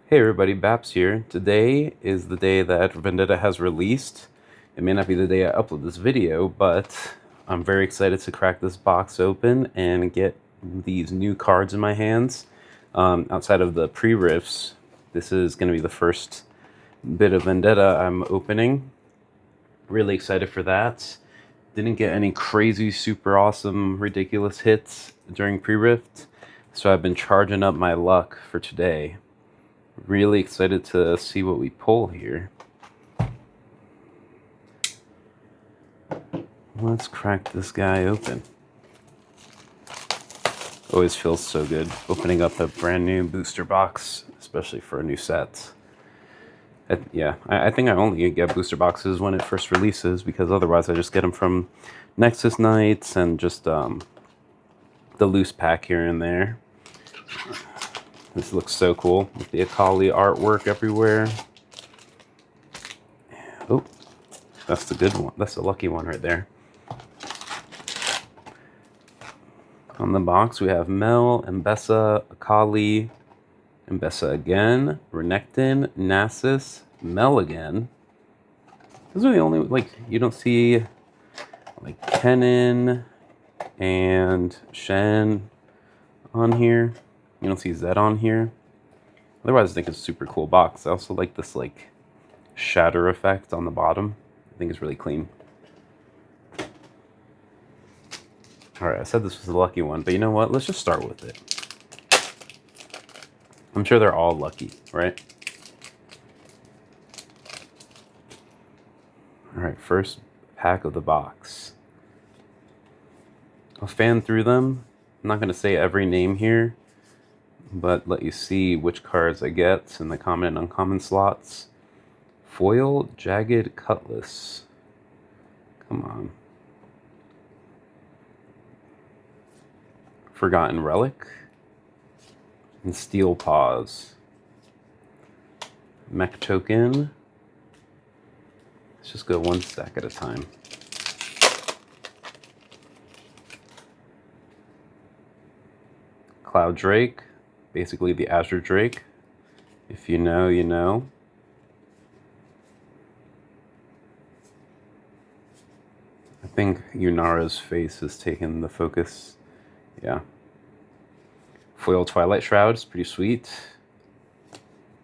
Hey everybody, Baps here. Today is the day that Vendetta has released. It may not be the day I upload this video, but I'm very excited to crack this box open and get these new cards in my hands. Outside of the pre-riffs, this is going to be the first bit of Vendetta I'm opening. Really excited for that. Didn't get any crazy, super awesome, ridiculous hits during pre-rift, so I've been charging up my luck for today. Really excited to see what we pull here. Let's crack this guy open. Always feels so good opening up a brand new booster box, especially for a new set. I think I only get booster boxes when it first releases, because otherwise I just get them from Nexus Nights and just the loose pack here and there. This looks so cool with the Akali artwork everywhere. Oh, that's the good one. That's the lucky one right there. On the box, we have Mel, Mbessa, Akali, Mbessa again, Renekton, Nasus, Mel again. Those are the only, you don't see, Kennen and Shen on here. You don't see Zed on here. Otherwise, I think it's a super cool box. I also like this, shatter effect on the bottom. I think it's really clean. Alright, I said this was the lucky one, but you know what? Let's just start with it. I'm sure they're all lucky, right? Alright, first pack of the box. I'll fan through them. I'm not going to say every name here, but let you see which cards I get in the common and uncommon slots. Foil Jagged Cutlass. Come on. Forgotten Relic. And Steel Paws. Mech Token. Let's just go one stack at a time. Cloud Drake. Basically the Azure Drake. If you know, you know. I think Yunara's face has taken the focus. Yeah. Foil Twilight Shroud is pretty sweet.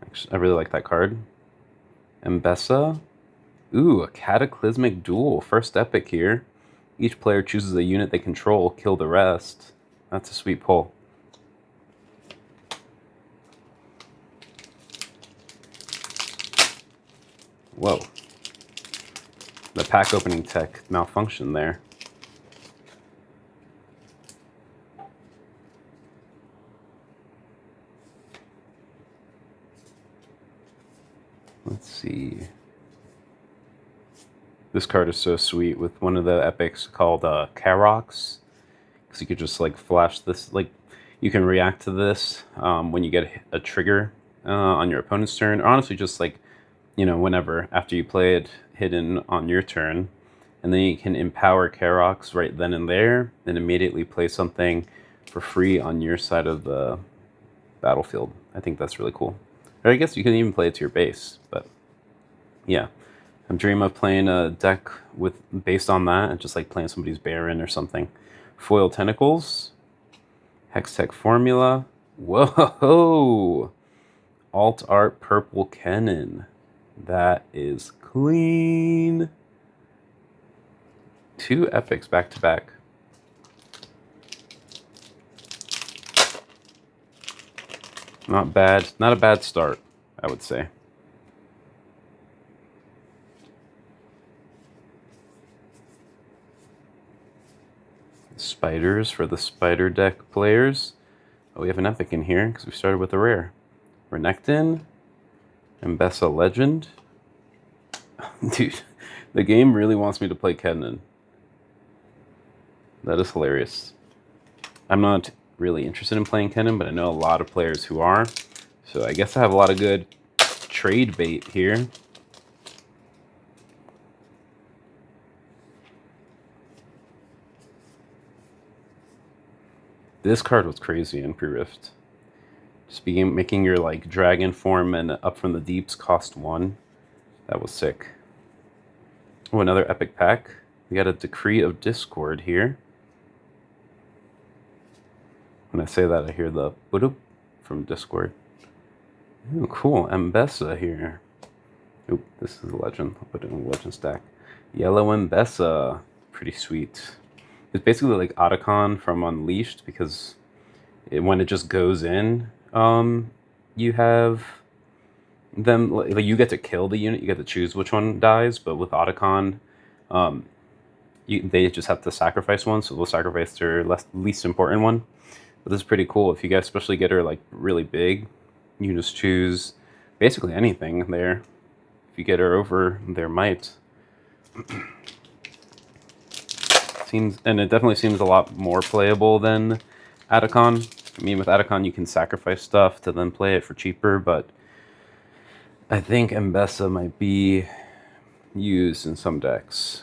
Actually, I really like that card. Mbessa. Ooh, a Cataclysmic Duel. First epic here. Each player chooses a unit they control, kill the rest. That's a sweet pull. Whoa. The pack opening tech malfunctioned there. Let's see. This card is so sweet with one of the epics called Karox. Because you could just flash this, you can react to this when you get a trigger on your opponent's turn. Or honestly, just whenever after you play it hidden on your turn. And then you can empower Karox right then and there, and immediately play something for free on your side of the battlefield. I think that's really cool. Or I guess you can even play it to your base, but yeah. I dream of playing a deck based on that, and just playing somebody's Baron or something. Foil Tentacles. Hextech Formula. Whoa! Alt Art Purple Kennen. That is clean. 2 epics back to back. Not bad. Not a bad start, I would say. Spiders for the Spider deck players. Oh, we have an epic in here because we started with a rare. Renekton. Mbessa Legend. Dude, the game really wants me to play Kennen. That is hilarious. I'm not really interested in playing Kennen, but I know a lot of players who are. So I guess I have a lot of good trade bait here. This card was crazy in pre-rift. making your like dragon form and up from the deeps cost 1. That was sick. Oh, another epic pack. We got a Decree of Discord here. When I say that, I hear the boop from Discord. Oh, cool. Mbessa here. Oop, this is a legend. I'll put it in a legend stack. Yellow Mbessa. Pretty sweet. It's basically like Otacon from Unleashed, because when it just goes in, you have them, like you get to kill the unit, you get to choose which one dies, but with Otacon, they just have to sacrifice one, so they'll sacrifice their least important one. But this is pretty cool. If you guys especially get her like really big, you can just choose basically anything there. If you get her over their might. And it definitely seems a lot more playable than Otacon. I mean, with Otacon, you can sacrifice stuff to then play it for cheaper, but I think Mbessa might be used in some decks.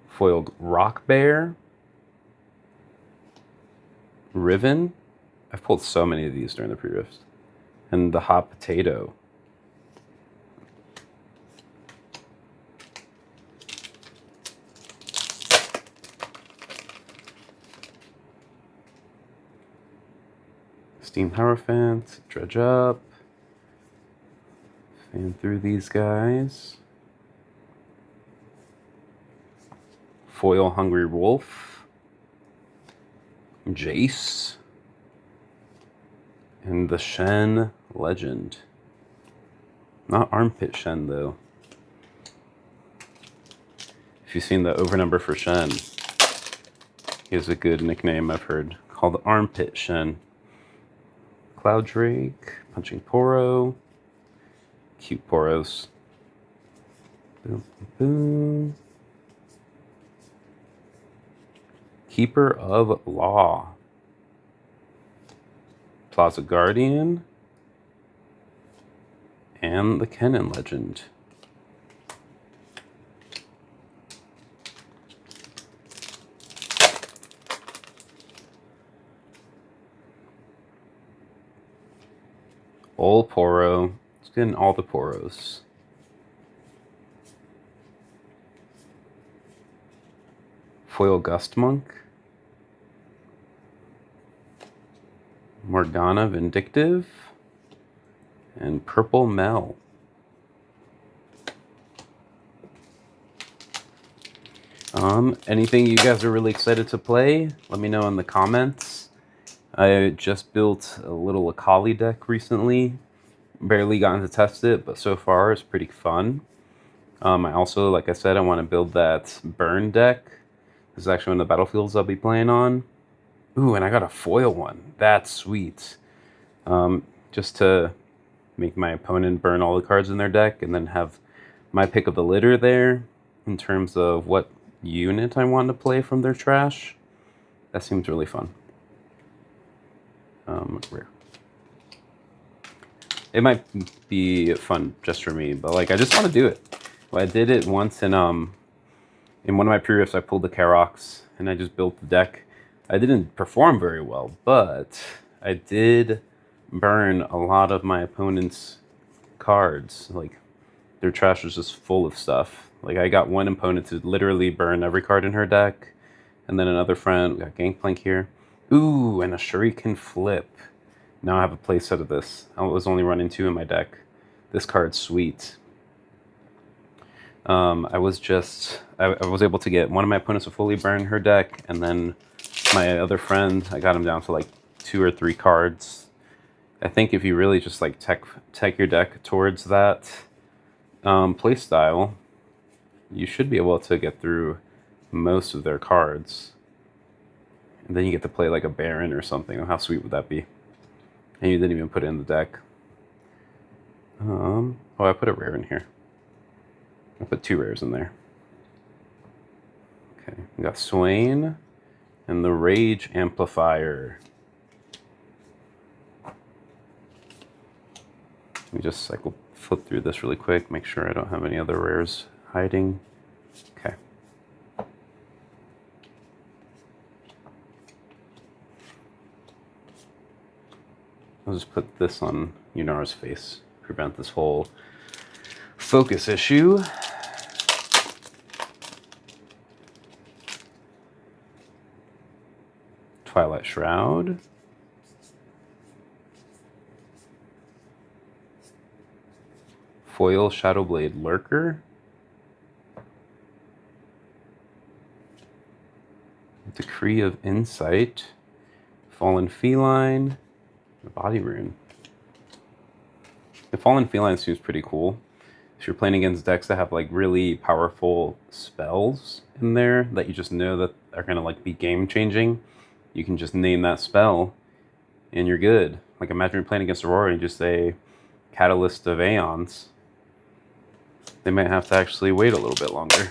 Foiled Rock Bear. Riven. I've pulled so many of these during the pre-rifts. And the Hot Potato. Steam Hierophant, Dredge Up. Fan through these guys. Foil Hungry Wolf. Jace. And the Shen Legend. Not Armpit Shen, though. If you've seen the overnumber for Shen, he has a good nickname I've heard called Armpit Shen. Cloud Drake, Punching Poro, cute Poros. Boom, boom. Keeper of Law, Plaza Guardian, and the Kennen Legend. Old Poro. Let's get in all the Poros. Foil Gust Monk. Morgana Vindictive. And Purple Mel. Anything you guys are really excited to play, let me know in the comments. I just built a little Akali deck recently. Barely gotten to test it, but so far it's pretty fun. I also, like I said, I want to build that burn deck. This is actually one of the battlefields I'll be playing on. Ooh, and I got a foil one. That's sweet. Just to make my opponent burn all the cards in their deck and then have my pick of the litter there in terms of what unit I want to play from their trash. That seems really fun. Rare. It might be fun just for me, but like I just want to do it. Well, I did it once in one of my pre-rifts. I pulled the Karoks and I just built the deck. I didn't perform very well, but I did burn a lot of my opponent's cards. Like their trash was just full of stuff. Like I got one opponent to literally burn every card in her deck, and then another friend. We got Gangplank here. Ooh, and a Shuriken Flip. Now I have a playset of this. I was only running 2 in my deck. This card's sweet. I was able to get one of my opponents to fully burn her deck, and then my other friend, I got him down to like 2 or 3 cards. I think if you really just like tech your deck towards that playstyle, you should be able to get through most of their cards. And then you get to play like a Baron or something. How sweet would that be? And you didn't even put it in the deck. Oh, I put a rare in here. I put 2 rares in there. Okay, we got Swain and the Rage Amplifier. Let me just flip through this really quick, make sure I don't have any other rares hiding. Okay. I'll just put this on Yunara's face, prevent this whole focus issue. Twilight Shroud. Foil Shadowblade Lurker. Decree of Insight. Fallen Feline. Body Rune. The Fallen Feline seems pretty cool. If you're playing against decks that have like really powerful spells in there that you just know that are gonna like be game changing, you can just name that spell and you're good. Like imagine you're playing against Aurora and just say Catalyst of Aeons. They might have to actually wait a little bit longer.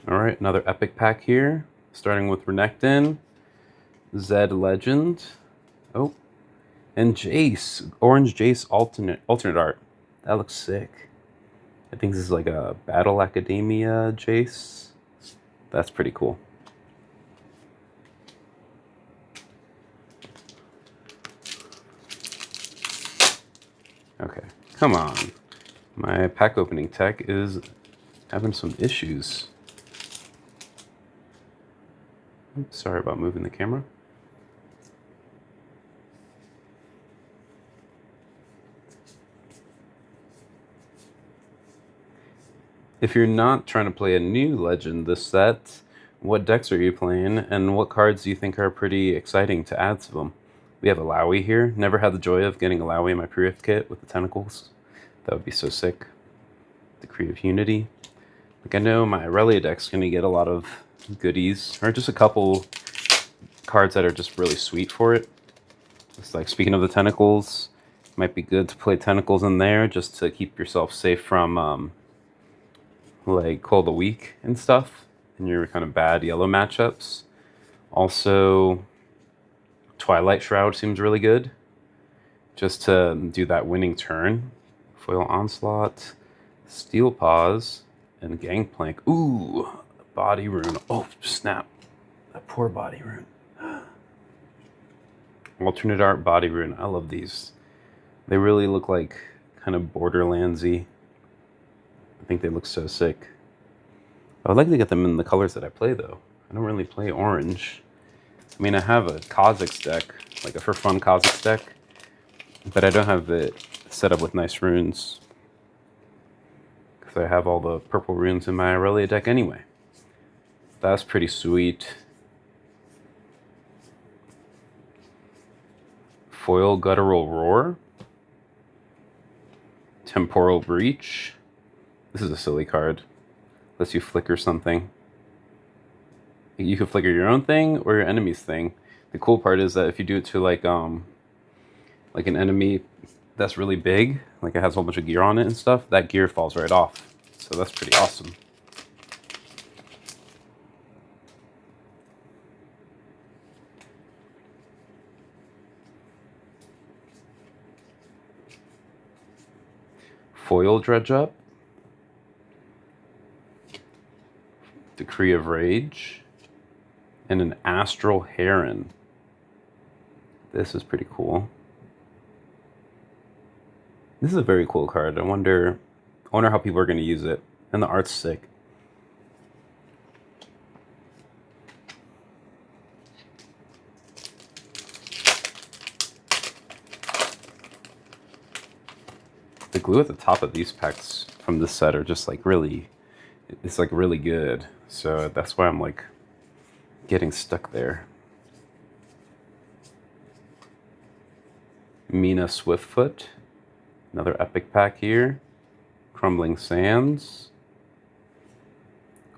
Alright, another epic pack here. Starting with Renekton, Zed Legend, oh, and Jace. Orange Jace alternate art. That looks sick. I think this is like a Battle Academia Jace. That's pretty cool. Okay, come on. My pack opening tech is having some issues. Oops, sorry about moving the camera. If you're not trying to play a new Legend this set, what decks are you playing, and what cards do you think are pretty exciting to add to them? We have a Lowy here. Never had the joy of getting a Lowy in my pre-rift kit with the tentacles. That would be so sick. Decree of Unity. Like I know my Aurelia deck's going to get a lot of goodies, or just a couple cards that are just really sweet for it. It's like, speaking of the tentacles, it might be good to play tentacles in there just to keep yourself safe from like Call of the Week and stuff in your kind of bad yellow matchups. Also, Twilight Shroud seems really good just to do that winning turn. Foil Onslaught, Steel Paws, and Gangplank. Ooh, Body Rune. Oh, snap. That poor Body Rune. Alternate art Body Rune. I love these. They really look like kind of Borderlandsy. I think they look so sick. I would like to get them in the colors that I play, though. I don't really play orange. I mean, I have a Kha'Zix deck, like a for fun Kha'Zix deck, but I don't have it set up with nice runes because I have all the purple runes in my Aurelia deck anyway. That's pretty sweet. Foil Guttural Roar. Temporal Breach. This is a silly card. Lets you flicker something. You can flicker your own thing or your enemy's thing. The cool part is that if you do it to like an enemy that's really big, like it has a whole bunch of gear on it and stuff, that gear falls right off. So that's pretty awesome. Foil Dredge Up. Decree of Rage. And an Astral Heron. This is pretty cool. This is a very cool card. I wonder how people are going to use it. And the art's sick. The glue at the top of these packs from this set are just like really, it's like really good. So that's why I'm like getting stuck there. Mina Swiftfoot. Another epic pack here. Crumbling Sands.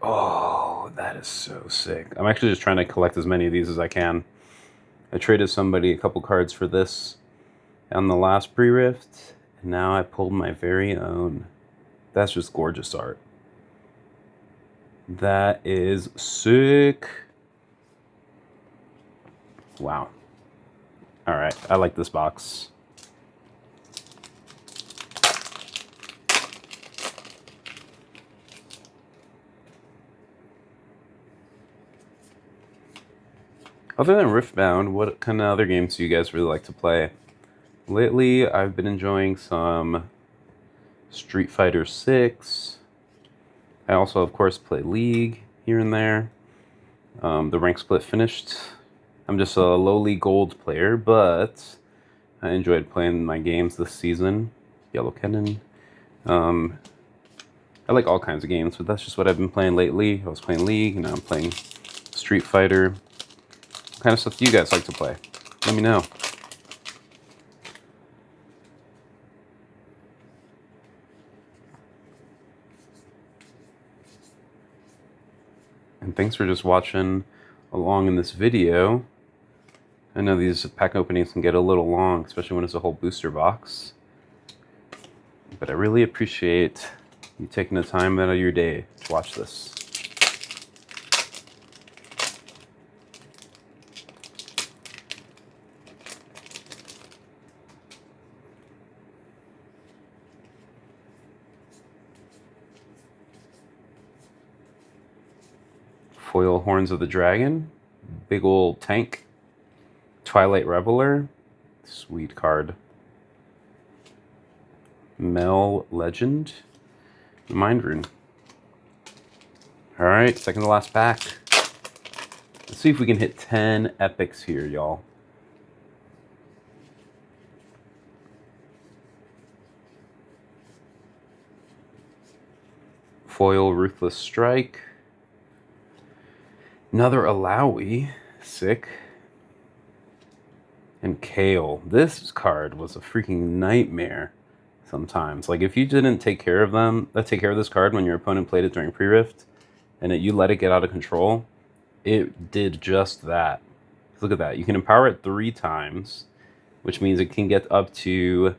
Oh, that is so sick. I'm actually just trying to collect as many of these as I can. I traded somebody a couple cards for this on the last pre-rift, and now I pulled my very own. That's just gorgeous art. That is sick. Wow. All right, I like this box. Other than Riftbound, what kind of other games do you guys really like to play? Lately, I've been enjoying some Street Fighter 6. I also, of course, play League here and there. The rank split finished. I'm just a lowly gold player, but I enjoyed playing my games this season. Yellow Cannon. I like all kinds of games, but that's just what I've been playing lately. I was playing League, and now I'm playing Street Fighter. What kind of stuff do you guys like to play? Let me know. And thanks for just watching along in this video. I know these pack openings can get a little long, especially when it's a whole booster box. But I really appreciate you taking the time out of your day to watch this. Foil Horns of the Dragon, big old tank, Twilight Reveler, sweet card, Mel Legend, Mind Rune. Alright, second to last pack. Let's see if we can hit 10 epics here, y'all. Foil Ruthless Strike. Another Alawi, sick. And Kale. This card was a freaking nightmare sometimes. Like, if you didn't take care of this card when your opponent played it during pre-rift, and you let it get out of control, it did just that. Look at that. You can empower it 3 times, which means it can get up to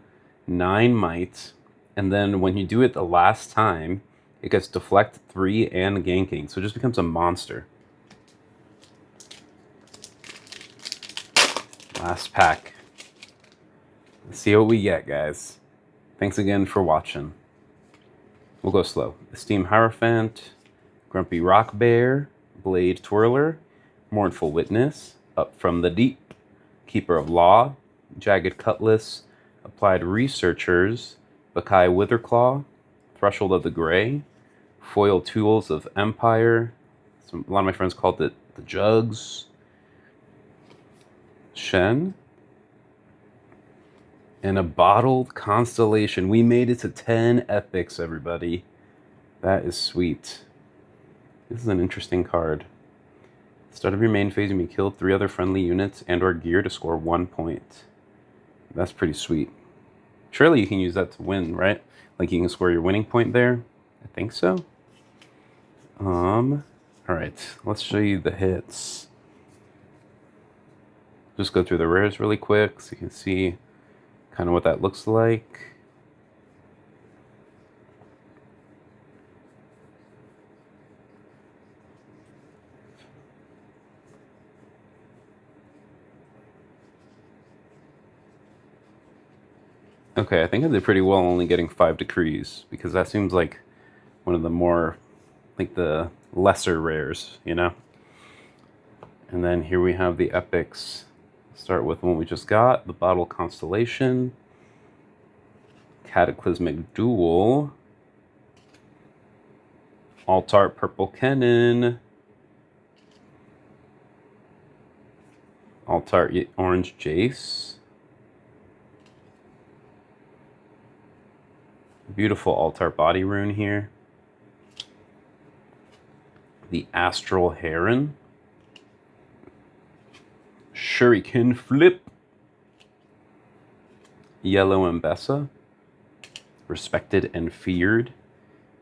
9 might, and then when you do it the last time, it gets deflect 3 and ganking, so it just becomes a monster. Last pack. Let's see what we get, guys. Thanks again for watching. We'll go slow. Esteemed Hierophant, Grumpy Rock Bear, Blade Twirler, Mournful Witness, Up from the Deep, Keeper of Law, Jagged Cutlass, Applied Researchers, Bakai Witherclaw, Threshold of the Grey, Foil Tools of Empire, a lot of my friends called it the Jugs, Shen, and a Bottled Constellation. We made it to 10 epics, everybody. That is sweet. This is an interesting card. At the start of your main phase, you may kill 3 other friendly units and or gear to score 1 point. That's pretty sweet. Surely you can use that to win, right? Like, you can score your winning point there. I think so. Alright, let's show you the hits. Just go through the rares really quick so you can see kind of what that looks like. Okay, I think I did pretty well only getting 5 decrees, because that seems like one of the more, like, the lesser rares, you know? And then here we have the epics. Start with one we just got, the Bottle Constellation, Cataclysmic Duel, Altart Purple Cannon, Altart Orange Jace, beautiful Altart Body Rune here, the Astral Heron, Shuriken Flip, Yellow Mbessa, Respected and Feared,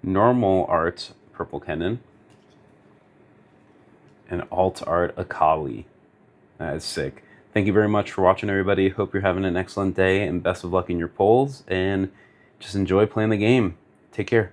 Normal Art Purple Cannon, and Alt Art Akali. That is sick. Thank you very much for watching, everybody. Hope you're having an excellent day, and best of luck in your polls, and just enjoy playing the game. Take care.